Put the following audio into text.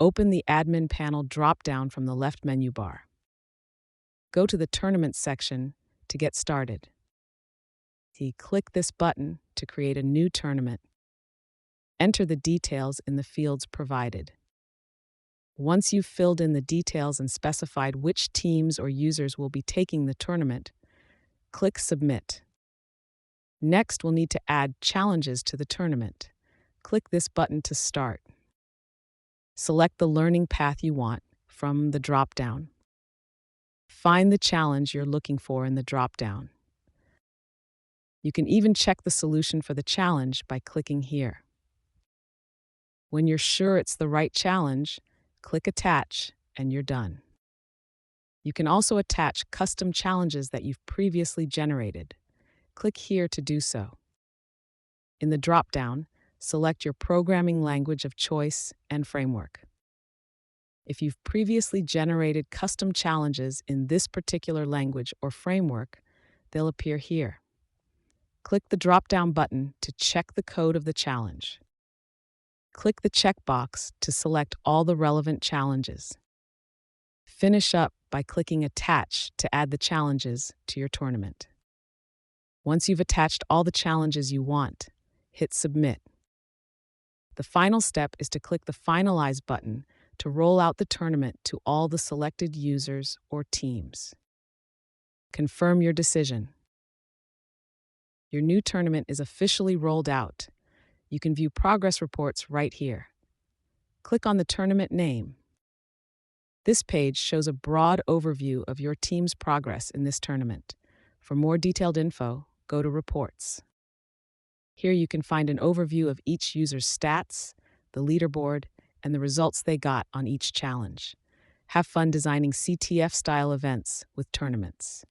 Open the Admin Panel drop-down from the left menu bar. Go to the Tournaments section to get started. Click this button to create a new tournament. Enter the details in the fields provided. Once you've filled in the details and specified which teams or users will be taking the tournament, click Submit. Next, we'll need to add challenges to the tournament. Click this button to start. Select the learning path you want from the drop-down. Find the challenge you're looking for in the drop-down. You can even check the solution for the challenge by clicking here. When you're sure it's the right challenge, click Attach, and you're done. You can also attach custom challenges that you've previously generated. Click here to do so. In the drop-down, select your programming language of choice and framework. If you've previously generated custom challenges in this particular language or framework, they'll appear here. Click the drop-down button to check the code of the challenge. Click the checkbox to select all the relevant challenges. Finish up by clicking Attach to add the challenges to your tournament. Once you've attached all the challenges you want, hit Submit. The final step is to click the Finalize button to roll out the tournament to all the selected users or teams. Confirm your decision. Your new tournament is officially rolled out. You can view progress reports right here. Click on the tournament name. This page shows a broad overview of your team's progress in this tournament. For more detailed info, go to Reports. Here you can find an overview of each user's stats, the leaderboard, and the results they got on each challenge. Have fun designing CTF-style events with tournaments.